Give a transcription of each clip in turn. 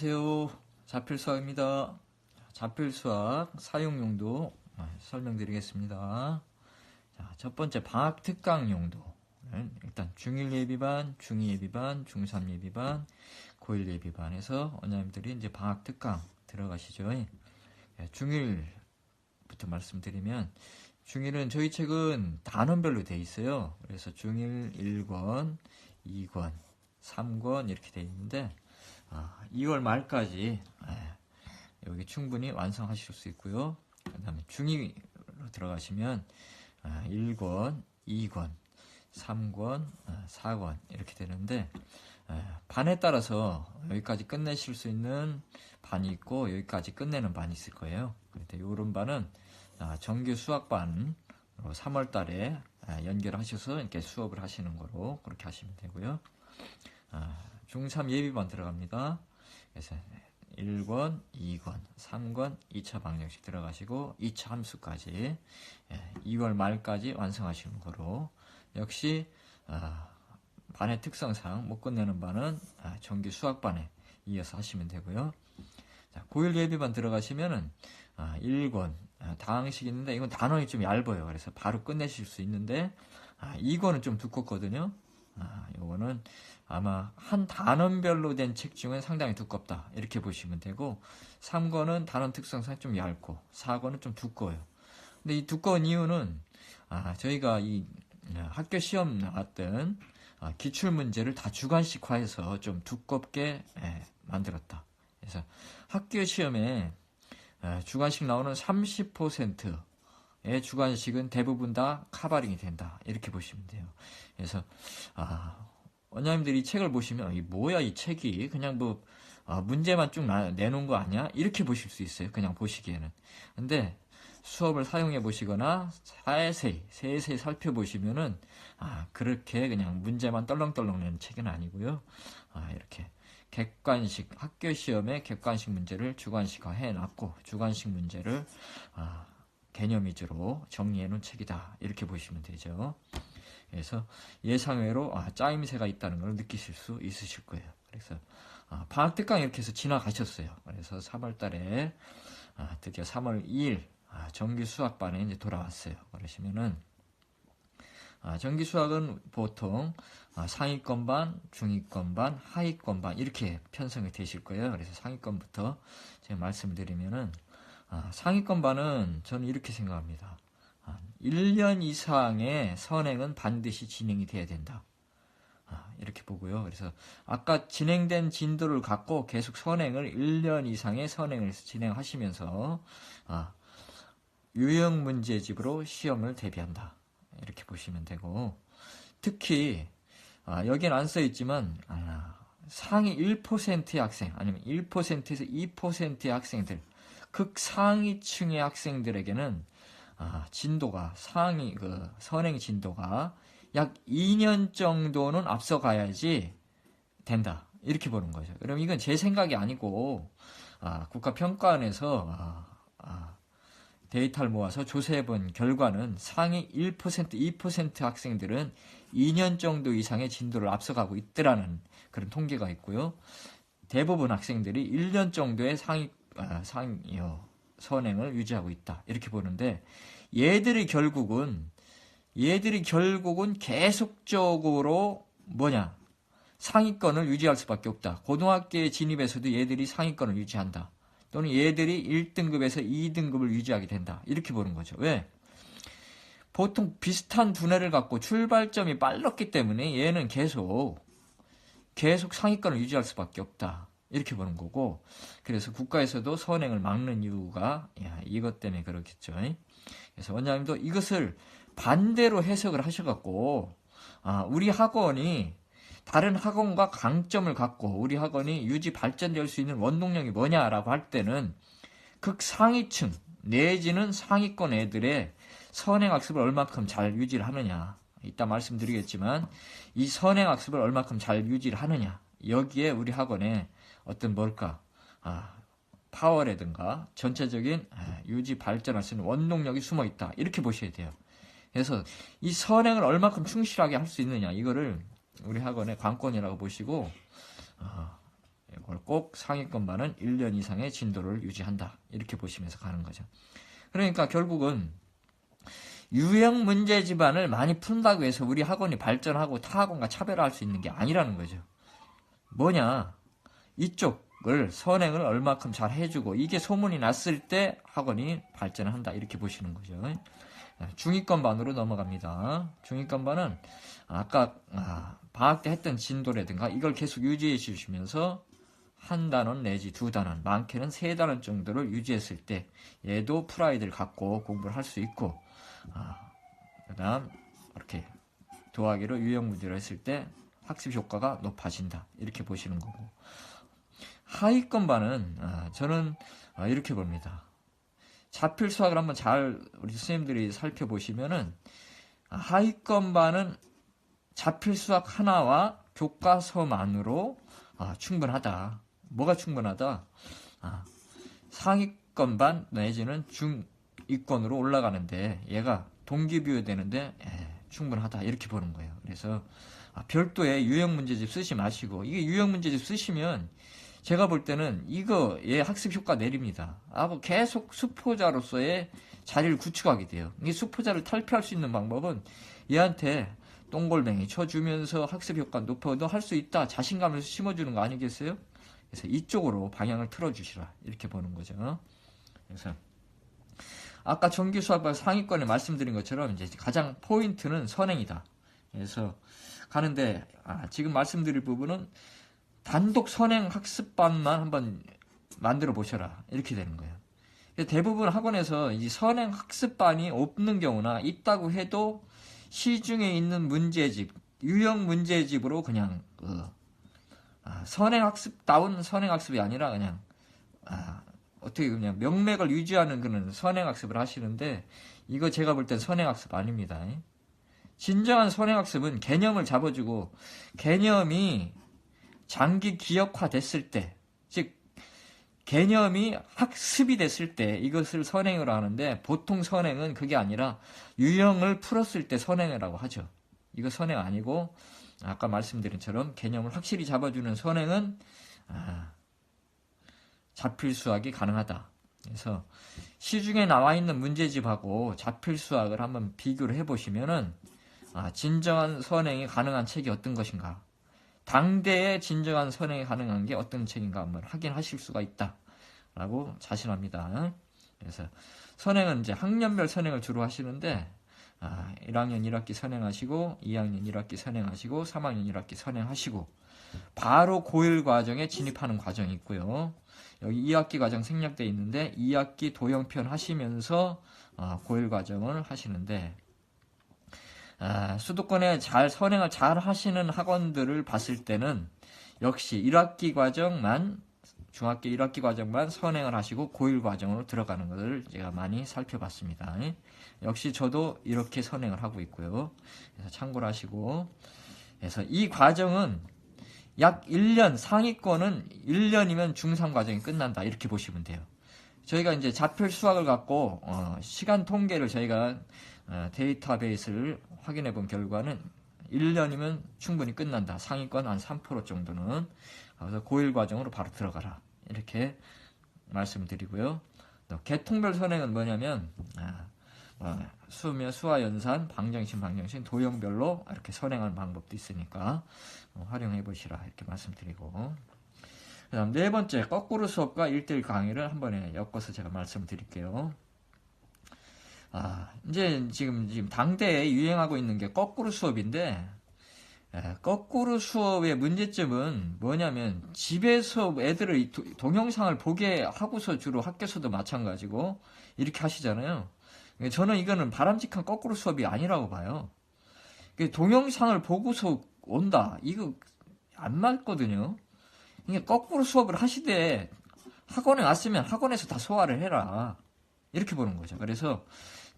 안녕하세요. 자필수학입니다. 자필수학 사용용도 설명드리겠습니다. 자, 첫 번째 방학 특강 용도는 일단 중1 예비반, 중2 예비반, 중3 예비반, 고1 예비반에서 원장님들이 이제 방학 특강 들어가시죠. 중1부터 말씀드리면 중1은 저희 책은 단원별로 돼 있어요. 그래서 중1 1권, 2권, 3권 이렇게 돼 있는데 2월 말까지 여기 충분히 완성하실 수 있고요. 그 다음에 중2로 들어가시면 1권, 2권, 3권, 4권 이렇게 되는데 반에 따라서 여기까지 끝내실 수 있는 반이 있고 여기까지 끝내는 반이 있을 거예요. 그런데 이런 반은 정규 수학반으로 3월 달에 연결하셔서 이렇게 수업을 하시는 거로 그렇게 하시면 되고요. 중3 예비반 들어갑니다. 그래서 1권, 2권, 3권, 2차 방정식 들어가시고 2차 함수까지 2월 말까지 완성하시는 거로 역시 반의 특성상 못 끝내는 반은 정규 수학반에 이어서 하시면 되고요. 자, 고1 예비반 들어가시면은 1권 다항식 있는데 이건 단원이 좀 얇아요. 그래서 바로 끝내실 수 있는데 2권은 좀 두껍거든요. 요거는 아마 한 단원별로 된 책 중엔 상당히 두껍다 이렇게 보시면 되고 3권은 단원 특성상 좀 얇고 4권은 좀 두꺼워요. 근데 이 두꺼운 이유는 저희가 이 학교 시험 나왔던 기출문제를 다 주관식화해서 좀 두껍게 만들었다. 그래서 학교 시험에 주관식 나오는 30%의 주관식은 대부분 다 카바링이 된다 이렇게 보시면 돼요. 그래서 원장님들이 이 책을 보시면 이 뭐야 이 책이 그냥 뭐 문제만 쭉 내놓은 거 아니야? 이렇게 보실 수 있어요. 그냥 보시기에는. 근데 수업을 사용해 보시거나 세세히 살펴보시면은 그렇게 그냥 문제만 떨렁떨렁 내는 책은 아니고요. 이렇게 객관식 학교 시험에 객관식 문제를 주관식화 해놨고 주관식 문제를 개념 위주로 정리해 놓은 책이다 이렇게 보시면 되죠. 그래서 예상외로 짜임새가 있다는 걸 느끼실 수 있으실 거예요. 그래서 방학 특강 이렇게 해서 지나가셨어요. 그래서 3월 달에 드디어 3월 2일 정규 수학반에 이제 돌아왔어요. 그러시면은 정규 수학은 보통 상위권 반, 중위권 반, 하위권 반 이렇게 편성이 되실 거예요. 그래서 상위권부터 제가 말씀드리면은 상위권 반은 저는 이렇게 생각합니다. 1년 이상의 선행은 반드시 진행이 돼야 된다. 이렇게 보고요. 그래서 아까 진행된 진도를 갖고 계속 선행을 1년 이상의 선행을 진행하시면서 유형 문제집으로 시험을 대비한다. 이렇게 보시면 되고 특히 여기는 안 써있지만 상위 1%의 학생 아니면 1%에서 2%의 학생들 극상위층의 학생들에게는 진도가 상위 선행 진도가 약 2년 정도는 앞서가야지 된다 이렇게 보는 거죠. 그럼 이건 제 생각이 아니고 국가평가원에서 데이터를 모아서 조사해본 결과는 상위 1%, 2% 학생들은 2년 정도 이상의 진도를 앞서가고 있더라는 그런 통계가 있고요. 대부분 학생들이 1년 정도의 상위 선행을 유지하고 있다 이렇게 보는데 얘들이 결국은 계속적으로 상위권을 유지할 수밖에 없다. 고등학교에 진입에서도 얘들이 상위권을 유지한다. 또는 얘들이 1등급에서 2등급을 유지하게 된다. 이렇게 보는 거죠. 왜? 보통 비슷한 두뇌를 갖고 출발점이 빨랐기 때문에 얘는 계속 상위권을 유지할 수밖에 없다. 이렇게 보는 거고 그래서 국가에서도 선행을 막는 이유가 이것 때문에 그렇겠죠. 그래서 원장님도 이것을 반대로 해석을 하셔갖고 우리 학원이 다른 학원과 강점을 갖고 우리 학원이 유지 발전될 수 있는 원동력이 뭐냐라고 할 때는 극상위층 내지는 상위권 애들의 선행학습을 얼마큼 잘 유지를 하느냐 이따 말씀드리겠지만 이 선행학습을 얼마큼 잘 유지를 하느냐 여기에 우리 학원에 어떤 파워라든가 전체적인 유지 발전할 수 있는 원동력이 숨어 있다 이렇게 보셔야 돼요. 그래서 이 선행을 얼마큼 충실하게 할 수 있느냐 이거를 우리 학원의 관건이라고 보시고 꼭 상위권 반은 1년 이상의 진도를 유지한다. 이렇게 보시면서 가는 거죠. 그러니까 결국은 유형 문제 집안을 많이 푼다고 해서 우리 학원이 발전하고 타 학원과 차별화할 수 있는 게 아니라는 거죠. 뭐냐, 이쪽을 선행을 얼마큼 잘 해주고 이게 소문이 났을 때 학원이 발전을 한다. 이렇게 보시는 거죠. 중위권 반으로 넘어갑니다. 중위권 반은 아까 방학 때 했던 진도라든가 이걸 계속 유지해 주시면서 한 단원 내지 두 단원, 많게는 세 단원 정도를 유지했을 때 얘도 프라이드를 갖고 공부를 할 수 있고, 그 다음 이렇게 도하기로 유형 문제를 했을 때 학습 효과가 높아진다. 이렇게 보시는 거고, 하위권 반은 저는 이렇게 봅니다. 자필 수학을 한번 잘 우리 선생님들이 살펴보시면은 하위권 반은 자필 수학 하나와 교과서만으로 충분하다. 뭐가 충분하다? 상위권 반 내지는 중위권으로 올라가는데 얘가 동기부여 되는데 충분하다. 이렇게 보는 거예요. 그래서 별도의 유형 문제집 쓰지 마시고, 이게 유형 문제집 쓰시면 제가 볼 때는 이거 얘 학습 효과 내립니다. 계속 수포자로서의 자리를 구축하게 돼요. 이 수포자를 탈피할 수 있는 방법은 얘한테 똥골뱅이 쳐주면서 학습 효과 높아, 너 할 수 있다 자신감을 심어주는 거 아니겠어요? 그래서 이쪽으로 방향을 틀어주시라. 이렇게 보는 거죠. 그래서 아까 정규 수학반 상위권에 말씀드린 것처럼 이제 가장 포인트는 선행이다. 그래서 가는데 지금 말씀드릴 부분은 단독 선행 학습반만 한번 만들어 보셔라. 이렇게 되는 거예요. 대부분 학원에서 이 선행 학습반이 없는 경우나 있다고 해도 시중에 있는 문제집, 유형 문제집으로 그냥 선행 학습다운 선행 학습이 아니라 그냥 어떻게 그냥 명맥을 유지하는 그런 선행 학습을 하시는데, 이거 제가 볼 땐 선행 학습 아닙니다. 진정한 선행 학습은 개념을 잡아주고 개념이 장기 기억화 됐을 때, 즉 개념이 학습이 됐을 때 이것을 선행으로 하는데, 보통 선행은 그게 아니라 유형을 풀었을 때 선행이라고 하죠. 이거 선행 아니고 아까 말씀드린 처럼 개념을 확실히 잡아주는 선행은 자필 수학이 가능하다. 그래서 시중에 나와 있는 문제집하고 자필 수학을 한번 비교를 해보시면은 진정한 선행이 가능한 책이 어떤 것인가, 당대에 진정한 선행이 가능한 게 어떤 책인가 한번 확인하실 수가 있다라고 자신합니다. 그래서 선행은 이제 학년별 선행을 주로 하시는데 1학년 1학기 선행하시고 2학년 1학기 선행하시고 3학년 1학기 선행하시고 바로 고1 과정에 진입하는 과정이 있고요. 여기 2학기 과정 생략되어 있는데 2학기 도형편 하시면서 고1 과정을 하시는데, 수도권에 잘 선행을 잘 하시는 학원들을 봤을 때는 역시 1학기 과정만, 중학교 1학기 과정만 선행을 하시고 고1 과정으로 들어가는 것을 제가 많이 살펴봤습니다. 역시 저도 이렇게 선행을 하고 있고요. 그래서 참고를 하시고, 그래서 이 과정은 약 1년, 상위권은 1년이면 중3 과정이 끝난다. 이렇게 보시면 돼요. 저희가 이제 자필 수학을 갖고 시간 통계를 저희가 데이터베이스를 확인해 본 결과는 1년이면 충분히 끝난다. 상위권 한 3% 정도는. 그래서 고1 과정으로 바로 들어가라. 이렇게 말씀드리고요. 또 계통별 선행은 뭐냐면 수면, 수화, 연산, 방정신, 도형별로 이렇게 선행하는 방법도 있으니까 활용해 보시라. 이렇게 말씀드리고, 그 다음 네 번째, 거꾸로 수업과 1대1 강의를 한 번에 엮어서 제가 말씀드릴게요. 이제 지금 당대에 유행하고 있는 게 거꾸로 수업인데, 거꾸로 수업의 문제점은 뭐냐면 집에서 애들을 동영상을 보게 하고서 주로 학교에서도 마찬가지고 이렇게 하시잖아요. 저는 이거는 바람직한 거꾸로 수업이 아니라고 봐요. 동영상을 보고서 온다, 이거 안 맞거든요. 이게 거꾸로 수업을 하시되 학원에 왔으면 학원에서 다 소화를 해라. 이렇게 보는 거죠. 그래서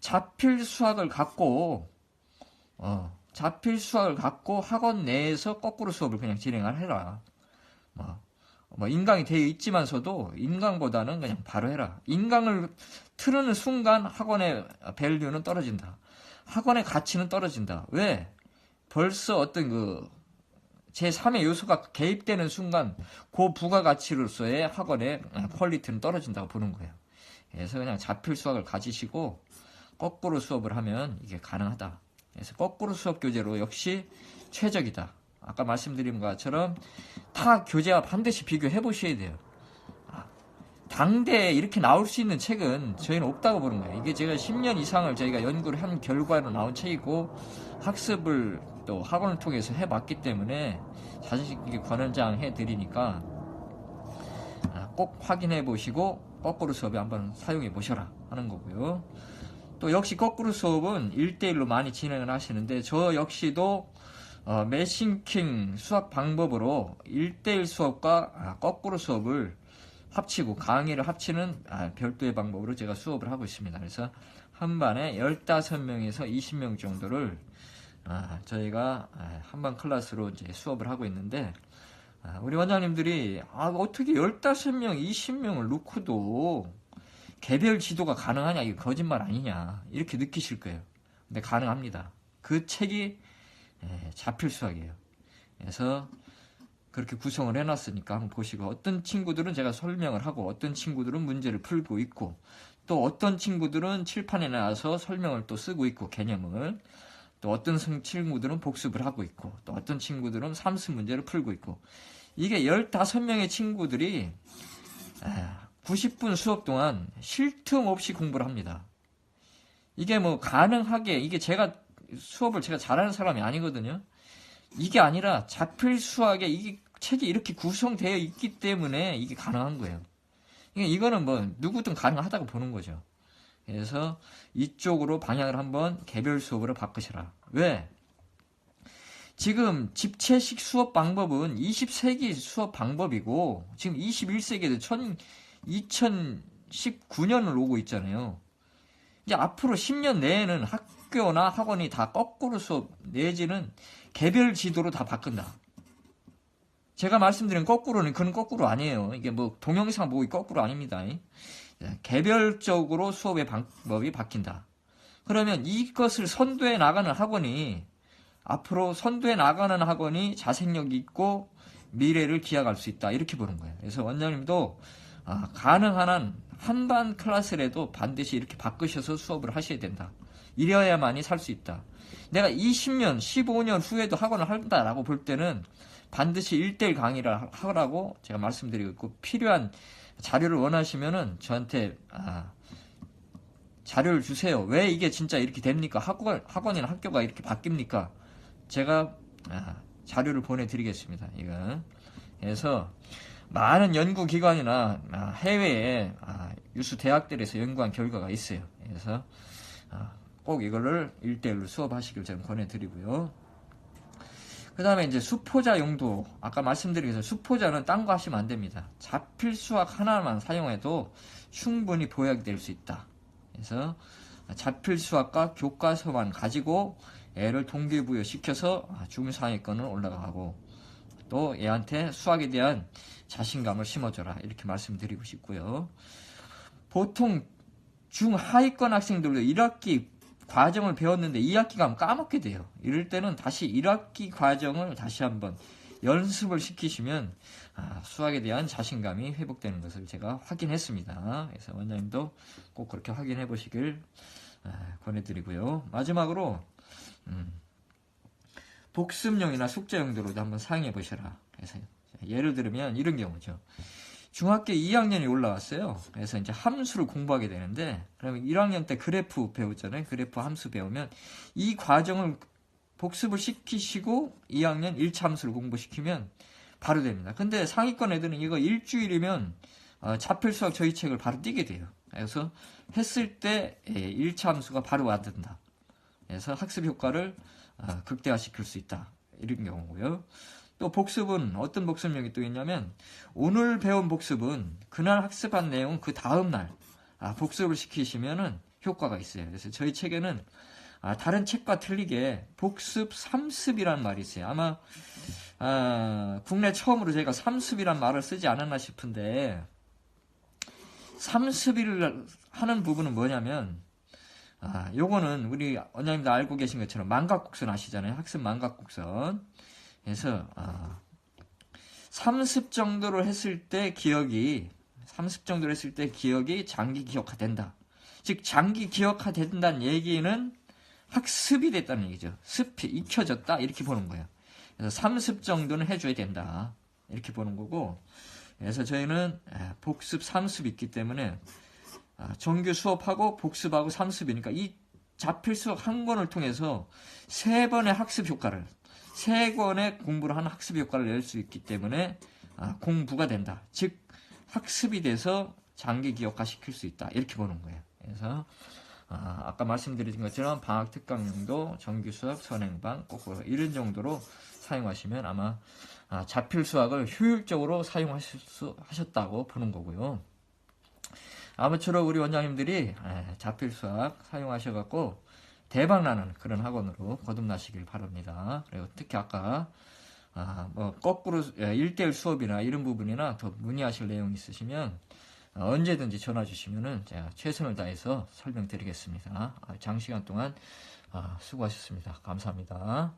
자필 수학을 갖고 학원 내에서 거꾸로 수업을 그냥 진행을 해라. 인강이 되어 있지만서도 인강보다는 그냥 바로 해라. 인강을 틀는 순간 학원의 밸류는 떨어진다. 학원의 가치는 떨어진다. 왜? 벌써 어떤 제3의 요소가 개입되는 순간 그 부가가치로서의 학원의 퀄리티는 떨어진다고 보는 거예요. 그래서 그냥 자필 수학을 가지시고 거꾸로 수업을 하면 이게 가능하다. 그래서 거꾸로 수업 교재로 역시 최적이다. 아까 말씀드린 것처럼 타 교재와 반드시 비교해 보셔야 돼요. 당대에 이렇게 나올 수 있는 책은 저희는 없다고 보는 거예요. 이게 제가 10년 이상을 저희가 연구를 한 결과로 나온 책이고 학습을 또 학원을 통해서 해봤기 때문에 자신 있게 권한장 해드리니까 꼭 확인해 보시고 거꾸로 수업에 한번 사용해 보셔라 하는 거고요. 또 역시 거꾸로 수업은 1대1로 많이 진행을 하시는데 저 역시도 매싱킹 수학 방법으로 1대1 수업과 거꾸로 수업을 합치고 강의를 합치는 별도의 방법으로 제가 수업을 하고 있습니다. 그래서 한 반에 15명에서 20명 정도를 저희가 한반 클래스로 이제 수업을 하고 있는데 우리 원장님들이 어떻게 15명, 20명을 놓고도 개별 지도가 가능하냐, 이게 거짓말 아니냐 이렇게 느끼실 거예요. 근데 가능합니다. 그 책이 자필 수학이에요. 그래서 그렇게 구성을 해놨으니까 한번 보시고, 어떤 친구들은 제가 설명을 하고 어떤 친구들은 문제를 풀고 있고 또 어떤 친구들은 칠판에 나와서 설명을 또 쓰고 있고 개념을, 또 어떤 친구들은 복습을 하고 있고 또 어떤 친구들은 삼수 문제를 풀고 있고, 이게 15명의 친구들이 90분 수업 동안 쉴 틈 없이 공부를 합니다. 이게 뭐 가능하게, 이게 제가 수업을 제가 잘하는 사람이 아니거든요. 이게 아니라 자필 수학에 이게 책이 이렇게 구성되어 있기 때문에 이게 가능한 거예요. 이거는 뭐 누구든 가능하다고 보는 거죠. 그래서 이쪽으로 방향을 한번 개별 수업으로 바꾸시라. 왜? 지금 집체식 수업 방법은 20세기 수업 방법이고 지금 21세기에도 2019년을 오고 있잖아요. 이제 앞으로 10년 내에는 학교나 학원이 다 거꾸로 수업 내지는 개별 지도로 다 바꾼다. 제가 말씀드린 거꾸로는 그건 거꾸로 아니에요. 이게 뭐 동영상 보기 거꾸로 아닙니다. 개별적으로 수업의 방법이 바뀐다. 그러면 이것을 선도해 나가는 학원이, 앞으로 선도해 나가는 학원이 자생력이 있고 미래를 기약할 수 있다, 이렇게 보는 거예요. 그래서 원장님도 가능한 한 한반 클래스라도 반드시 이렇게 바꾸셔서 수업을 하셔야 된다. 이래야만이 살 수 있다. 내가 20년, 15년 후에도 학원을 한다라고 볼 때는 반드시 1대1 강의를 하라고 제가 말씀드리고 있고, 필요한 자료를 원하시면은 저한테 자료를 주세요. 왜 이게 진짜 이렇게 됩니까? 학원이나 학교가 이렇게 바뀝니까? 제가 자료를 보내드리겠습니다. 이거. 그래서 많은 연구기관이나 해외에 유수 대학들에서 연구한 결과가 있어요. 그래서 꼭 이거를 1대1로 수업하시길 저는 권해드리고요. 그 다음에 이제 수포자 용도, 아까 말씀드린 것처럼 수포자는 딴 거 하시면 안 됩니다. 자필 수학 하나만 사용해도 충분히 보약이 될 수 있다. 그래서 자필 수학과 교과서만 가지고 애를 동기부여 시켜서 중상위권을 올라가고 또 얘한테 수학에 대한 자신감을 심어줘라, 이렇게 말씀드리고 싶고요. 보통 중하위권 학생들도 1학기 과정을 배웠는데 2학기 가면 까먹게 돼요. 이럴 때는 다시 1학기 과정을 다시 한번 연습을 시키시면 수학에 대한 자신감이 회복되는 것을 제가 확인했습니다. 그래서 원장님도 꼭 그렇게 확인해 보시길 권해드리고요. 마지막으로 복습용이나 숙제 용도로도 한번 사용해 보셔라. 그래서 예를 들면 이런 경우죠. 중학교 2학년이 올라왔어요. 그래서 이제 함수를 공부하게 되는데, 그러면 1학년 때 그래프 배웠잖아요. 그래프 함수 배우면 이 과정을 복습을 시키시고 2학년 1차 함수를 공부시키면 바로 됩니다. 근데 상위권 애들은 이거 일주일이면 자필 수학 저희 책을 바로 띄게 돼요. 그래서 했을 때 1차 함수가 바로 와든다. 그래서 학습 효과를 극대화시킬 수 있다, 이런 경우고요. 또 복습은 어떤 복습용이 또 있냐면, 오늘 배운 복습은 그날 학습한 내용 그 다음날 복습을 시키시면은 효과가 있어요. 그래서 저희 책에는 다른 책과 틀리게 복습 3습이라는 말이 있어요. 아마 국내 처음으로 제가 3습이라는 말을 쓰지 않았나 싶은데, 3습을 하는 부분은 뭐냐면, 요거는 우리 원장님도 알고 계신 것처럼 망각곡선 아시잖아요. 학습 망각곡선. 그래서 30 정도를 했을 때 기억이 장기 기억화된다. 즉 장기 기억화된다는 얘기는 학습이 됐다는 얘기죠. 습이 익혀졌다 이렇게 보는 거예요. 그래서 30 정도는 해줘야 된다 이렇게 보는 거고, 그래서 저희는 복습 3습 있기 때문에 정규 수업하고 복습하고 3습이니까 이 자필 수업 한 권을 통해서 3번의 학습 효과를, 3권의 공부를 하는 학습 효과를 낼 수 있기 때문에 공부가 된다. 즉 학습이 돼서 장기 기억화 시킬 수 있다 이렇게 보는 거예요. 그래서 아까 말씀드린 것처럼 방학 특강용도 정규 수업 선행반 꼭 이런 정도로 사용하시면 아마 자필 수학을 효율적으로 사용하셨다고 보는 거고요. 아무쪼록 우리 원장님들이 자필 수학 사용하셔갖고 대박나는 그런 학원으로 거듭나시길 바랍니다. 그리고 특히 아까 뭐 거꾸로 1대1 수업이나 이런 부분이나 더 문의하실 내용 있으시면 언제든지 전화 주시면은 제가 최선을 다해서 설명드리겠습니다. 장시간 동안 수고하셨습니다. 감사합니다.